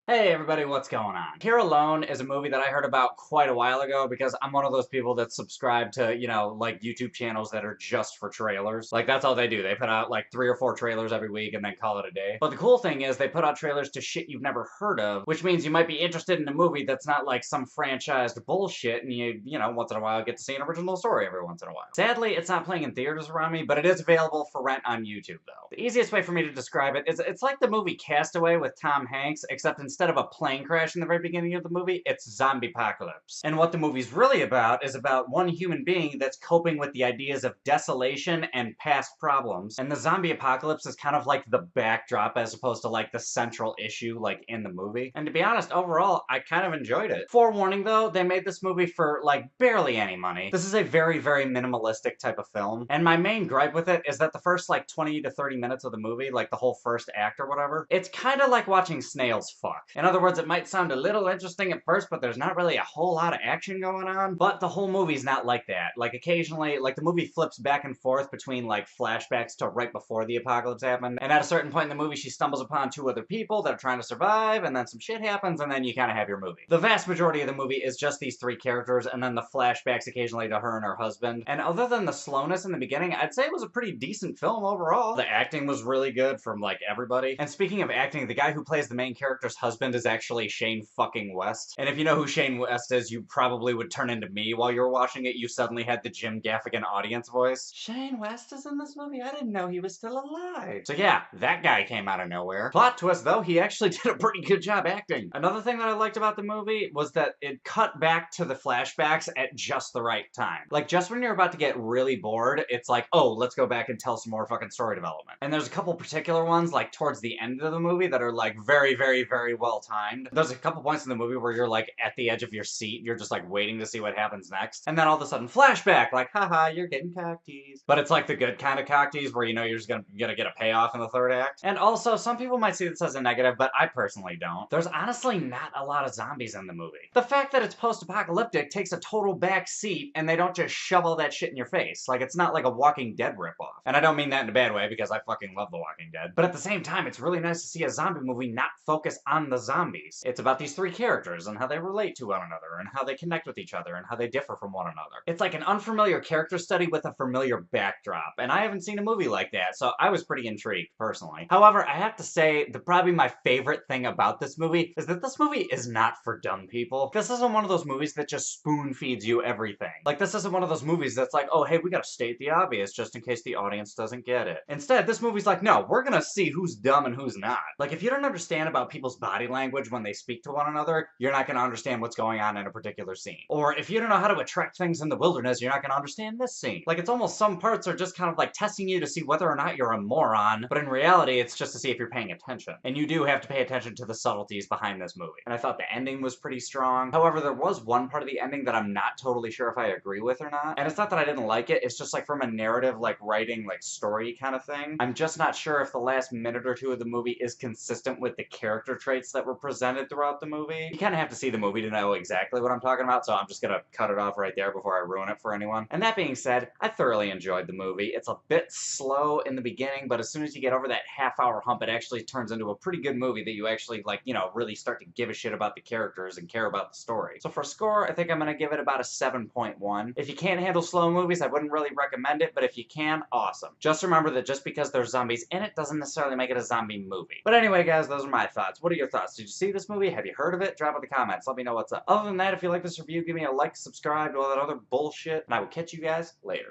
Hey everybody, what's going on? Here Alone is a movie that I heard about quite a while ago because I'm one of those people that subscribe to, like YouTube channels that are just for trailers. Like that's all they do. They put out like 3 or 4 trailers every week and then call it a day. But the cool thing is they put out trailers to shit you've never heard of, which means you might be interested in a movie that's not like some franchised bullshit and once in a while get to see an original story every once in a while. Sadly, it's not playing in theaters around me, but it is available for rent on YouTube though. The easiest way for me to describe it is it's like the movie Castaway with Tom Hanks, except instead of a plane crash in the very beginning of the movie, it's zombie apocalypse. And what the movie's really about is about one human being that's coping with the ideas of desolation and past problems. And the zombie apocalypse is kind of like the backdrop as opposed to like the central issue like in the movie. And to be honest, overall, I kind of enjoyed it. Forewarning though, they made this movie for like barely any money. This is a very, very minimalistic type of film. And my main gripe with it is that the first like 20 to 30 minutes of the movie, like the whole first act or whatever, it's kind of like watching snails fuck. In other words, it might sound a little interesting at first, but there's not really a whole lot of action going on. But the whole movie's not like that. Like occasionally, like the movie flips back and forth between like flashbacks to right before the apocalypse happened. And at a certain point in the movie, she stumbles upon 2 other people that are trying to survive, and then some shit happens, and then you kind of have your movie. The vast majority of the movie is just these 3 characters, and then the flashbacks occasionally to her and her husband. And other than the slowness in the beginning, I'd say it was a pretty decent film overall. The acting was really good from like everybody. And speaking of acting, the guy who plays the main character's husband is actually Shane fucking West. And if you know who Shane West is, you probably would turn into me while you were watching it. You suddenly had the Jim Gaffigan audience voice. Shane West is in this movie? I didn't know he was still alive. So yeah, that guy came out of nowhere. Plot twist though, he actually did a pretty good job acting. Another thing that I liked about the movie was that it cut back to the flashbacks at just the right time. Like just when you're about to get really bored, it's like, oh, let's go back and tell some more fucking story development. And there's a couple particular ones like towards the end of the movie that are like very, very, very well timed. There's a couple points in the movie where you're like at the edge of your seat, you're just like waiting to see what happens next. And then all of a sudden flashback, like, haha, you're getting cock teased. But it's like the good kind of cock tease where you know you're just gonna get a payoff in the third act. And also, some people might see this as a negative, but I personally don't. There's honestly not a lot of zombies in the movie. The fact that it's post-apocalyptic takes a total back seat and they don't just shove all that shit in your face. Like, it's not like a Walking Dead ripoff. And I don't mean that in a bad way because I fucking love The Walking Dead. But at the same time, it's really nice to see a zombie movie not focus on the zombies. It's about these 3 characters and how they relate to one another and how they connect with each other and how they differ from one another. It's like an unfamiliar character study with a familiar backdrop, and I haven't seen a movie like that, so I was pretty intrigued, personally. However, I have to say that probably my favorite thing about this movie is that this movie is not for dumb people. This isn't one of those movies that just spoon feeds you everything. Like, this isn't one of those movies that's like, oh, hey, we gotta state the obvious just in case the audience doesn't get it. Instead, this movie's like, no, we're gonna see who's dumb and who's not. Like, if you don't understand about people's body language when they speak to one another, you're not gonna understand what's going on in a particular scene. Or if you don't know how to attract things in the wilderness, you're not gonna understand this scene. Like, it's almost some parts are just kind of like testing you to see whether or not you're a moron, but in reality, it's just to see if you're paying attention. And you do have to pay attention to the subtleties behind this movie. And I thought the ending was pretty strong. However, there was one part of the ending that I'm not totally sure if I agree with or not. And it's not that I didn't like it, it's just like from a narrative, like writing, like story kind of thing. I'm just not sure if the last minute or 2 of the movie is consistent with the character traits that were presented throughout the movie. You kind of have to see the movie to know exactly what I'm talking about, so I'm just gonna cut it off right there before I ruin it for anyone. And that being said, I thoroughly enjoyed the movie. It's a bit slow in the beginning, but as soon as you get over that half-hour hump, it actually turns into a pretty good movie that you actually, like, really start to give a shit about the characters and care about the story. So for a score, I think I'm gonna give it about a 7.1. If you can't handle slow movies, I wouldn't really recommend it, but if you can, awesome. Just remember that just because there's zombies in it doesn't necessarily make it a zombie movie. But anyway, guys, those are my thoughts. What are your thoughts? Did you see this movie? Have you heard of it? Drop it in the comments. Let me know what's up. Other than that, if you like this review, give me a like, subscribe, all that other bullshit, and I will catch you guys later.